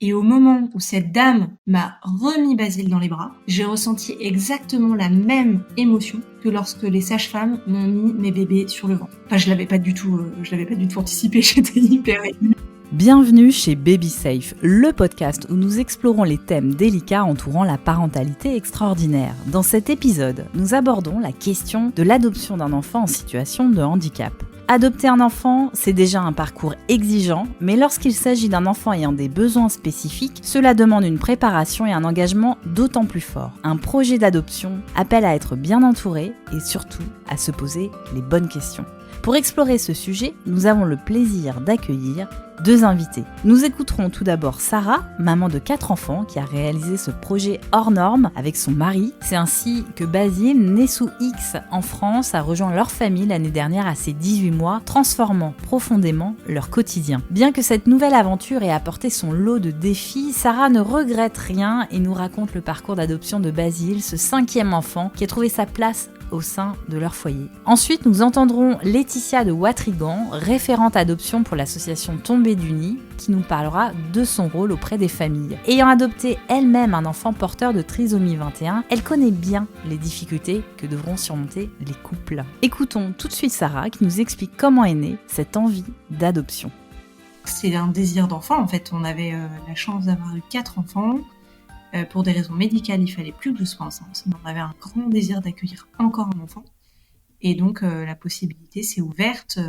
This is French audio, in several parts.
Et au moment où cette dame m'a remis Basile dans les bras, j'ai ressenti exactement la même émotion que lorsque les sages-femmes m'ont mis mes bébés sur le ventre. Enfin, je l'avais pas du tout anticipé, j'étais hyper émue. Bienvenue chez Baby Safe, le podcast où nous explorons les thèmes délicats entourant la parentalité extraordinaire. Dans cet épisode, nous abordons la question de l'adoption d'un enfant en situation de handicap. Adopter un enfant, c'est déjà un parcours exigeant, mais lorsqu'il s'agit d'un enfant ayant des besoins spécifiques, cela demande une préparation et un engagement d'autant plus fort. Un projet d'adoption appelle à être bien entouré et surtout à se poser les bonnes questions. Pour explorer ce sujet, nous avons le plaisir d'accueillir deux invités. Nous écouterons tout d'abord Sarah, maman de 4 enfants, qui a réalisé ce projet hors norme avec son mari. C'est ainsi que Basile, né sous X en France, a rejoint leur famille l'année dernière à ses 18 mois, transformant profondément leur quotidien. Bien que cette nouvelle aventure ait apporté son lot de défis, Sarah ne regrette rien et nous raconte le parcours d'adoption de Basile, ce 5e enfant qui a trouvé sa place au sein de leur foyer. Ensuite, nous entendrons Laetitia de Watrigan, référente adoption pour l'association Tombée du Nid, qui nous parlera de son rôle auprès des familles. Ayant adopté elle-même un enfant porteur de trisomie 21, elle connaît bien les difficultés que devront surmonter les couples. Écoutons tout de suite Sarah qui nous explique comment est née cette envie d'adoption. C'est un désir d'enfant, en fait. On avait la chance d'avoir eu 4 enfants. Pour des raisons médicales, il fallait plus que je sois enceinte. Mais on avait un grand désir d'accueillir encore un enfant. Et donc, la possibilité s'est ouverte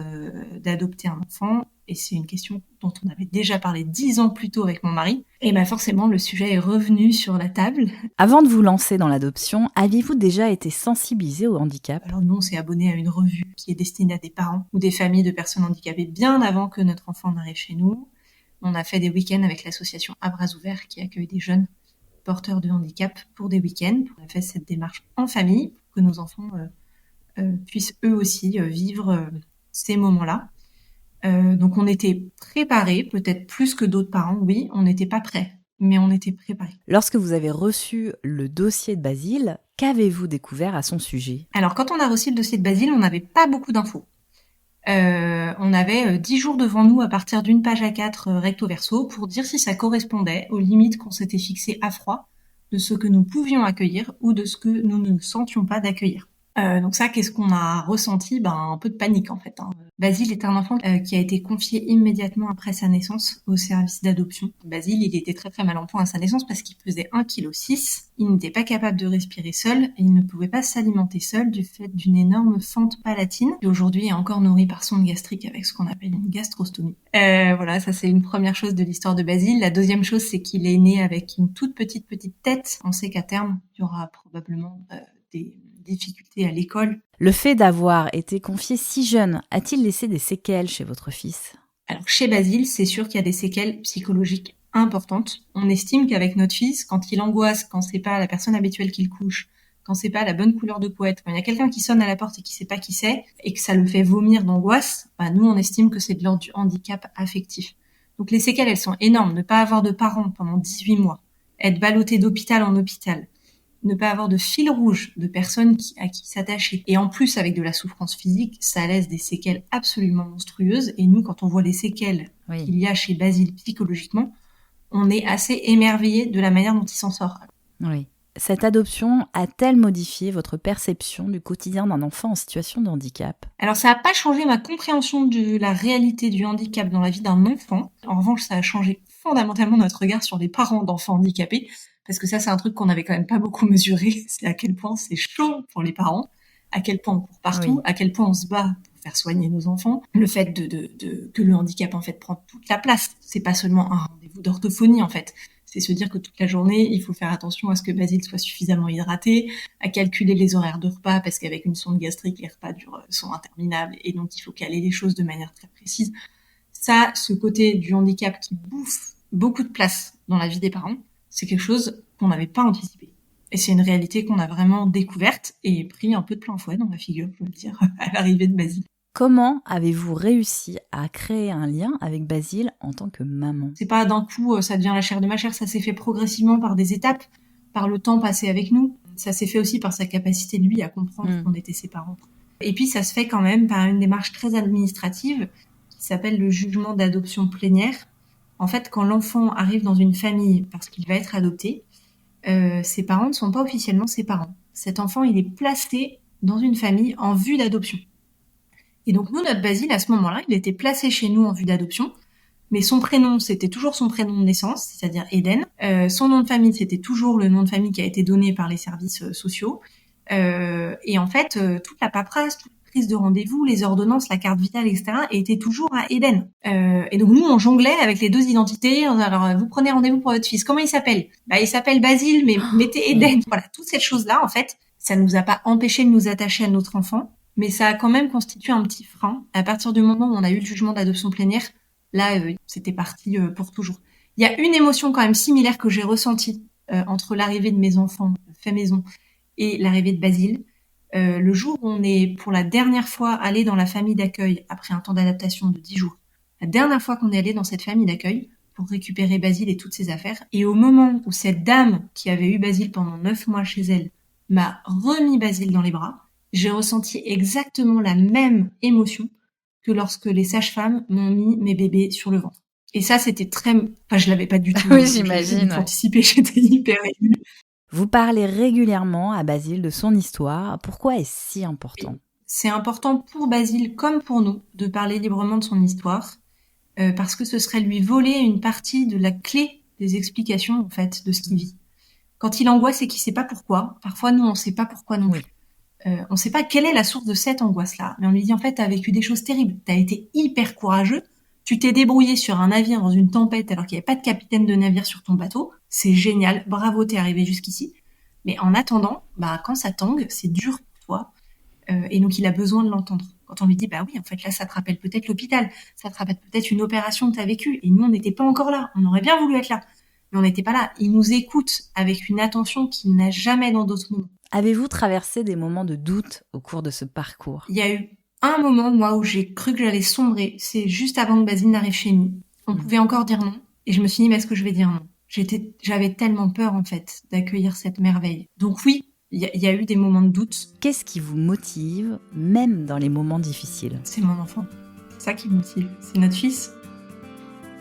d'adopter un enfant. Et c'est une question dont on avait déjà parlé 10 ans plus tôt avec mon mari. Et forcément, le sujet est revenu sur la table. Avant de vous lancer dans l'adoption, aviez-vous déjà été sensibilisé au handicap ? Alors nous, on s'est abonné à une revue qui est destinée à des parents ou des familles de personnes handicapées bien avant que notre enfant n'arrive chez nous. On a fait des week-ends avec l'association À Bras Ouverts qui accueille des jeunes porteurs de handicap pour des week-ends. On a fait cette démarche en famille pour que nos enfants puissent eux aussi vivre ces moments-là. Donc on était préparés, peut-être plus que d'autres parents, oui, on n'était pas prêts, mais on était préparés. Lorsque vous avez reçu le dossier de Basile, qu'avez-vous découvert à son sujet ? Alors quand on a reçu le dossier de Basile, on n'avait pas beaucoup d'infos. On avait 10 jours devant nous à partir d'une page A4 recto verso pour dire si ça correspondait aux limites qu'on s'était fixées à froid de ce que nous pouvions accueillir ou de ce que nous ne sentions pas d'accueillir. Donc ça, qu'est-ce qu'on a ressenti ? Un peu de panique en fait. Basile est un enfant qui a été confié immédiatement après sa naissance au service d'adoption. Basile, il était très très mal en point à sa naissance parce qu'il pesait 1,6 kg. Il n'était pas capable de respirer seul et il ne pouvait pas s'alimenter seul du fait d'une énorme fente palatine qui aujourd'hui est encore nourrie par sonde gastrique avec ce qu'on appelle une gastrostomie. Voilà, ça c'est une première chose de l'histoire de Basile. La deuxième chose, c'est qu'il est né avec une toute petite tête. On sait qu'à terme, il y aura probablement des difficultés à l'école. Le fait d'avoir été confié si jeune a-t-il laissé des séquelles chez votre fils ? Alors chez Basile, c'est sûr qu'il y a des séquelles psychologiques importantes. On estime qu'avec notre fils, quand il angoisse, quand c'est pas la personne habituelle qu'il couche, quand c'est pas la bonne couleur de couette, quand il y a quelqu'un qui sonne à la porte et qui sait pas qui c'est, et que ça le fait vomir d'angoisse, nous on estime que c'est de l'ordre du handicap affectif. Donc les séquelles, elles sont énormes. Ne pas avoir de parents pendant 18 mois, être ballotté d'hôpital en hôpital, ne pas avoir de fil rouge de personnes à qui s'attacher. Et en plus, avec de la souffrance physique, ça laisse des séquelles absolument monstrueuses. Et nous, quand on voit les séquelles qu'il y a chez Basile psychologiquement, on est assez émerveillé de la manière dont il s'en sort. Oui. Cette adoption a-t-elle modifié votre perception du quotidien d'un enfant en situation de handicap ? Alors, ça n'a pas changé ma compréhension de la réalité du handicap dans la vie d'un enfant. En revanche, ça a changé fondamentalement notre regard sur les parents d'enfants handicapés. Parce que ça, c'est un truc qu'on n'avait quand même pas beaucoup mesuré. C'est à quel point c'est chaud pour les parents, à quel point on court partout, Oui. à quel point on se bat pour faire soigner nos enfants. Le fait que le handicap, en fait, prend toute la place. C'est pas seulement un rendez-vous d'orthophonie, en fait. C'est se dire que toute la journée, il faut faire attention à ce que Basile soit suffisamment hydraté, à calculer les horaires de repas, parce qu'avec une sonde gastrique, les repas sont interminables, et donc il faut caler les choses de manière très précise. Ça, ce côté du handicap qui bouffe beaucoup de place dans la vie des parents, c'est quelque chose qu'on n'avait pas anticipé. Et c'est une réalité qu'on a vraiment découverte et pris un peu de plein fouet dans la figure, je veux dire, à l'arrivée de Basile. Comment avez-vous réussi à créer un lien avec Basile en tant que maman ? C'est pas d'un coup, ça devient la chair de ma chair, ça s'est fait progressivement par des étapes, par le temps passé avec nous. Ça s'est fait aussi par sa capacité, lui, à comprendre qu'on était ses parents. Et puis, ça se fait quand même par une démarche très administrative qui s'appelle le jugement d'adoption plénière, En fait, quand l'enfant arrive dans une famille parce qu'il va être adopté, ses parents ne sont pas officiellement ses parents. Cet enfant, il est placé dans une famille en vue d'adoption. Et donc nous, notre Basile, à ce moment-là, il était placé chez nous en vue d'adoption, mais son prénom, c'était toujours son prénom de naissance, c'est-à-dire Eden. Son nom de famille, c'était toujours le nom de famille qui a été donné par les services sociaux. Et en fait, toute la paperasse, toute la prise de rendez-vous, les ordonnances, la carte vitale, etc., étaient toujours à Eden. Et donc nous, on jonglait avec les deux identités. Alors, vous prenez rendez-vous pour votre fils. Comment il s'appelle ? Il s'appelle Basile, mais mettez Eden. Voilà, toutes ces choses-là, en fait, ça nous a pas empêché de nous attacher à notre enfant, mais ça a quand même constitué un petit frein. À partir du moment où on a eu le jugement d'adoption plénière, là, c'était parti pour toujours. Il y a une émotion quand même similaire que j'ai ressentie entre l'arrivée de mes enfants fait maison et l'arrivée de Basile. Le jour où on est pour la dernière fois allé dans la famille d'accueil après un temps d'adaptation de 10 jours, la dernière fois qu'on est allé dans cette famille d'accueil pour récupérer Basile et toutes ses affaires, et au moment où cette dame qui avait eu Basile pendant 9 mois chez elle m'a remis Basile dans les bras, j'ai ressenti exactement la même émotion que lorsque les sages-femmes m'ont mis mes bébés sur le ventre. Et ça, c'était très... Enfin, je l'avais pas du tout. Oui, j'imagine. Anticipé, j'étais hyper émue. Vous parlez régulièrement à Basile de son histoire. Pourquoi est-ce si important ? C'est important pour Basile comme pour nous de parler librement de son histoire, parce que ce serait lui voler une partie de la clé des explications, en fait, de ce qu'il vit. Quand il angoisse et qu'il sait pas pourquoi, parfois nous, on sait pas pourquoi non plus. On sait pas quelle est la source de cette angoisse-là, mais on lui dit en fait, t'as vécu des choses terribles, t'as été hyper courageux, tu t'es débrouillé sur un navire dans une tempête alors qu'il n'y avait pas de capitaine de navire sur ton bateau, c'est génial, bravo, t'es arrivé jusqu'ici. Mais en attendant, quand ça tangue, c'est dur pour toi, et donc il a besoin de l'entendre. Quand on lui dit, oui, en fait là, ça te rappelle peut-être l'hôpital, ça te rappelle peut-être une opération que t'as vécue, et nous on n'était pas encore là, on aurait bien voulu être là, mais on n'était pas là. Il nous écoute avec une attention qu'il n'a jamais dans d'autres moments. Avez-vous traversé des moments de doute au cours de ce parcours ? Il y a eu un moment, moi, où j'ai cru que j'allais sombrer. C'est juste avant que Basile n'arrive chez nous. On pouvait encore dire non. Et je me suis dit, mais est-ce que je vais dire non ? J'avais tellement peur, en fait, d'accueillir cette merveille. Donc oui, il y a eu des moments de doute. Qu'est-ce qui vous motive, même dans les moments difficiles ? C'est mon enfant. C'est ça qui me motive. C'est notre fils.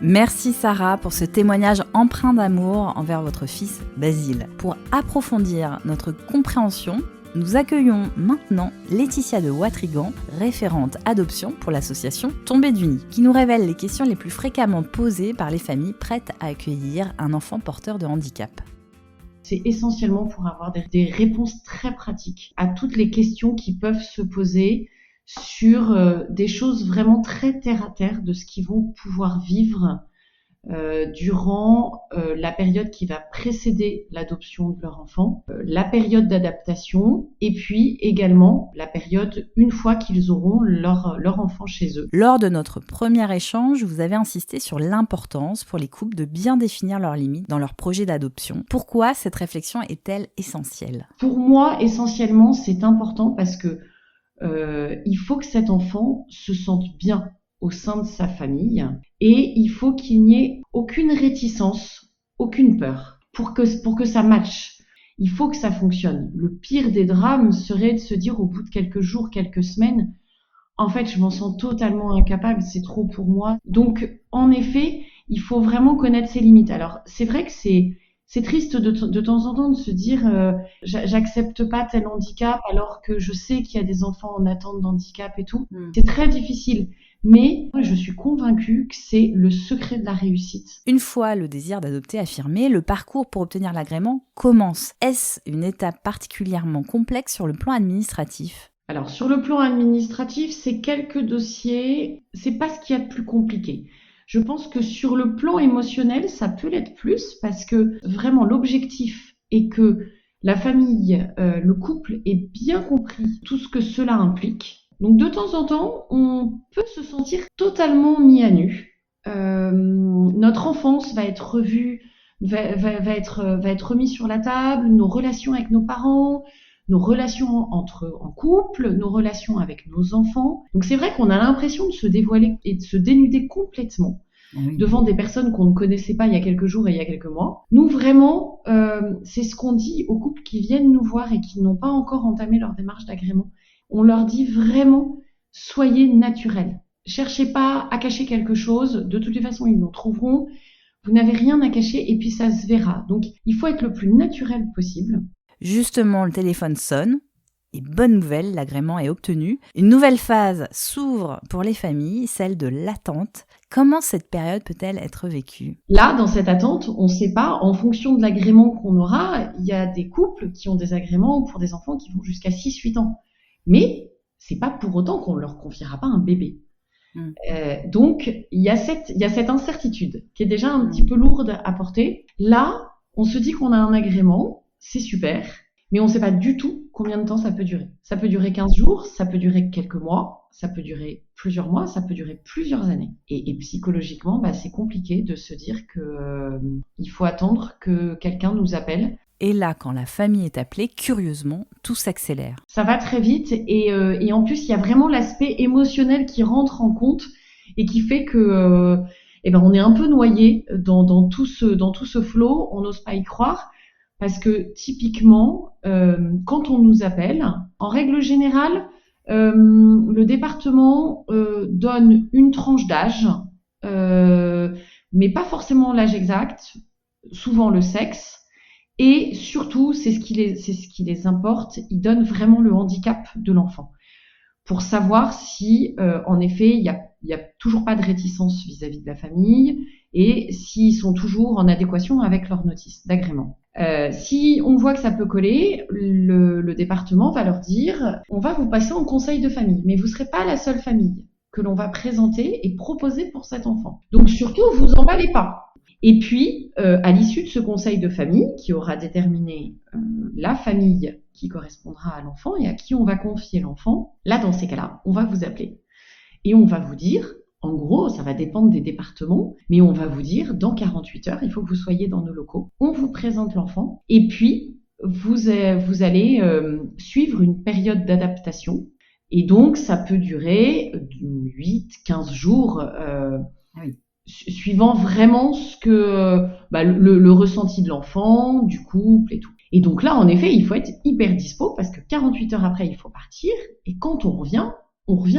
Merci Sarah pour ce témoignage empreint d'amour envers votre fils Basile. Pour approfondir notre compréhension, nous accueillons maintenant Laetitia de Watrigan, référente adoption pour l'association Tombée du Nid, qui nous révèle les questions les plus fréquemment posées par les familles prêtes à accueillir un enfant porteur de handicap. C'est essentiellement pour avoir des réponses très pratiques à toutes les questions qui peuvent se poser sur des choses vraiment très terre à terre de ce qu'ils vont pouvoir vivre durant la période qui va précéder l'adoption de leur enfant, la période d'adaptation et puis également la période une fois qu'ils auront leur enfant chez eux. Lors de notre premier échange, vous avez insisté sur l'importance pour les couples de bien définir leurs limites dans leur projet d'adoption. Pourquoi cette réflexion est-elle essentielle ? Pour moi, essentiellement, c'est important parce que il faut que cet enfant se sente bien au sein de sa famille et il faut qu'il n'y ait aucune réticence, aucune peur pour que ça matche. Il faut que ça fonctionne. Le pire des drames serait de se dire au bout de quelques jours, quelques semaines, en fait, je m'en sens totalement incapable, c'est trop pour moi. Donc, en effet, il faut vraiment connaître ses limites. Alors, c'est vrai que c'est triste de temps en temps de se dire j'accepte pas tel handicap alors que je sais qu'il y a des enfants en attente d'handicap et tout. C'est très difficile. Mais je suis convaincue que c'est le secret de la réussite. Une fois le désir d'adopter affirmé, le parcours pour obtenir l'agrément commence. Est-ce une étape particulièrement complexe sur le plan administratif ? Alors sur le plan administratif, c'est quelques dossiers, c'est pas ce qu'il y a de plus compliqué. Je pense que sur le plan émotionnel, ça peut l'être plus parce que vraiment l'objectif est que la famille, le couple ait bien compris tout ce que cela implique. Donc de temps en temps, on peut se sentir totalement mis à nu. Notre enfance va être revue, va être remise sur la table, nos relations avec nos parents, nos relations en couple, nos relations avec nos enfants. Donc c'est vrai qu'on a l'impression de se dévoiler et de se dénuder complètement devant des personnes qu'on ne connaissait pas il y a quelques jours et il y a quelques mois. Nous vraiment, c'est ce qu'on dit aux couples qui viennent nous voir et qui n'ont pas encore entamé leur démarche d'agrément. On leur dit vraiment, soyez naturels. Cherchez pas à cacher quelque chose. De toutes les façons, ils nous trouveront. Vous n'avez rien à cacher et puis ça se verra. Donc, il faut être le plus naturel possible. Justement, le téléphone sonne. Et bonne nouvelle, l'agrément est obtenu. Une nouvelle phase s'ouvre pour les familles, celle de l'attente. Comment cette période peut-elle être vécue ? Là, dans cette attente, on ne sait pas, en fonction de l'agrément qu'on aura, il y a des couples qui ont des agréments pour des enfants qui vont jusqu'à 6-8 ans. Mais c'est pas pour autant qu'on ne leur confiera pas un bébé. Donc, il y a cette incertitude qui est déjà un petit peu lourde à porter. Là, on se dit qu'on a un agrément, c'est super, mais on ne sait pas du tout combien de temps ça peut durer. Ça peut durer 15 jours, ça peut durer quelques mois, ça peut durer plusieurs mois, ça peut durer plusieurs années. Et psychologiquement, c'est compliqué de se dire que il faut attendre que quelqu'un nous appelle. Et là, quand la famille est appelée, curieusement, tout s'accélère. Ça va très vite et en plus, il y a vraiment l'aspect émotionnel qui rentre en compte et qui fait que on est un peu noyé dans tout ce flot, on n'ose pas y croire. Parce que typiquement, quand on nous appelle, en règle générale, le département donne une tranche d'âge, mais pas forcément l'âge exact, souvent le sexe, et surtout, c'est ce qui les importe, ils donnent vraiment le handicap de l'enfant, pour savoir si, en effet, il y a toujours pas de réticence vis-à-vis de la famille, et s'ils sont toujours en adéquation avec leur notice d'agrément. Si on voit que ça peut coller, le département va leur dire « on va vous passer en conseil de famille, mais vous ne serez pas la seule famille que l'on va présenter et proposer pour cet enfant. Donc surtout, vous emballez pas ». Et puis, à l'issue de ce conseil de famille, qui aura déterminé la famille qui correspondra à l'enfant et à qui on va confier l'enfant, là, dans ces cas-là, on va vous appeler. Et on va vous dire, en gros, ça va dépendre des départements, mais on va vous dire, dans 48 heures, il faut que vous soyez dans nos locaux. On vous présente l'enfant, et puis, vous allez suivre une période d'adaptation. Et donc, ça peut durer 8-15 jours, suivant vraiment ce que le ressenti de l'enfant, du couple et tout. Et donc là, en effet, il faut être hyper dispo, parce que 48 heures après, il faut partir, et quand on revient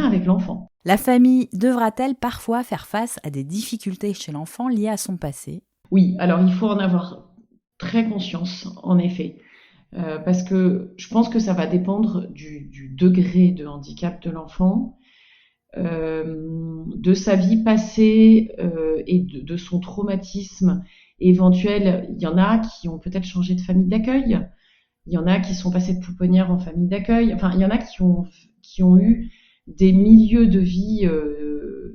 avec l'enfant. La famille devra-t-elle parfois faire face à des difficultés chez l'enfant liées à son passé ? Oui, alors il faut en avoir très conscience, en effet, parce que je pense que ça va dépendre du degré de handicap de l'enfant, de sa vie passée et de son traumatisme éventuel. Il y en a qui ont peut-être changé de famille d'accueil, il y en a qui sont passés de pouponnière en famille d'accueil, enfin il y en a qui ont eu des milieux de vie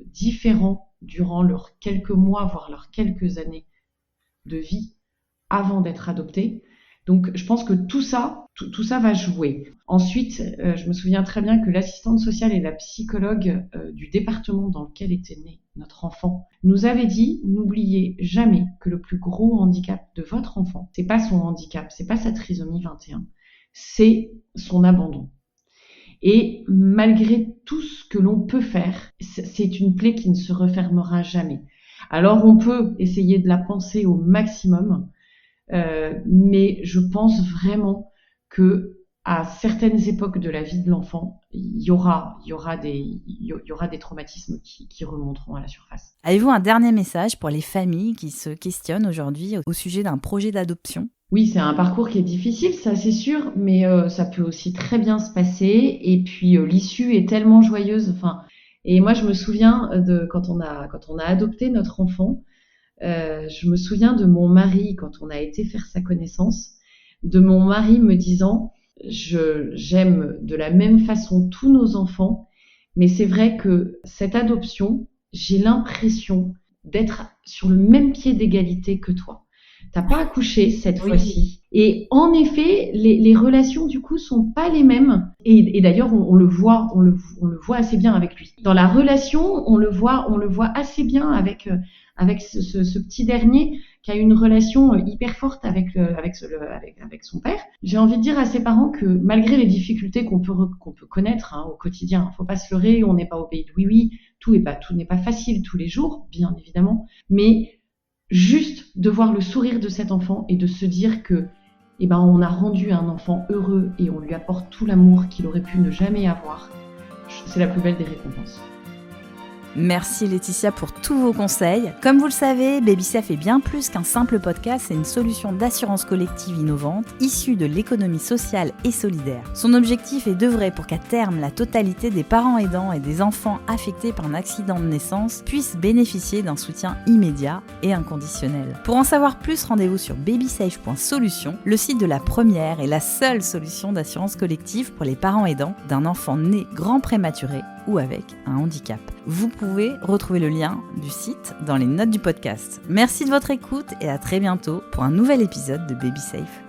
différents durant leurs quelques mois, voire leurs quelques années de vie avant d'être adoptés. Donc, je pense que tout ça va jouer. Ensuite, je me souviens très bien que l'assistante sociale et la psychologue du département dans lequel était né notre enfant nous avaient dit, n'oubliez jamais que le plus gros handicap de votre enfant, c'est pas son handicap, c'est pas sa trisomie 21, c'est son abandon. Et malgré tout ce que l'on peut faire, c'est une plaie qui ne se refermera jamais. Alors on peut essayer de la penser au maximum, mais je pense vraiment que à certaines époques de la vie de l'enfant, il y aura des traumatismes qui remonteront à la surface. Avez-vous un dernier message pour les familles qui se questionnent aujourd'hui au sujet d'un projet d'adoption ? Oui, c'est un parcours qui est difficile, ça c'est sûr, mais ça peut aussi très bien se passer. Et puis l'issue est tellement joyeuse. Et moi je me souviens de quand on a adopté notre enfant. Je me souviens de mon mari quand on a été faire sa connaissance, de mon mari me disant j'aime de la même façon tous nos enfants, mais c'est vrai que cette adoption, j'ai l'impression d'être sur le même pied d'égalité que toi. T'as pas accouché cette fois-ci. Et en effet, les relations du coup sont pas les mêmes. Et d'ailleurs, on le voit assez bien avec lui. Dans la relation, on le voit assez bien avec ce petit dernier qui a une relation hyper forte avec son père. J'ai envie de dire à ses parents que malgré les difficultés qu'on peut connaître au quotidien, faut pas se leurrer, on n'est pas au pays de oui, tout n'est pas facile tous les jours, bien évidemment, mais juste de voir le sourire de cet enfant et de se dire que on a rendu un enfant heureux et on lui apporte tout l'amour qu'il aurait pu ne jamais avoir, c'est la plus belle des récompenses. Merci Laetitia pour tous vos conseils. Comme vous le savez, BabySafe est bien plus qu'un simple podcast, c'est une solution d'assurance collective innovante issue de l'économie sociale et solidaire. Son objectif est d'œuvrer pour qu'à terme, la totalité des parents aidants et des enfants affectés par un accident de naissance puissent bénéficier d'un soutien immédiat et inconditionnel. Pour en savoir plus, rendez-vous sur babysafe.solution, le site de la première et la seule solution d'assurance collective pour les parents aidants d'un enfant né grand prématuré ou avec un handicap. Vous pouvez retrouver le lien du site dans les notes du podcast. Merci de votre écoute et à très bientôt pour un nouvel épisode de BabySafe.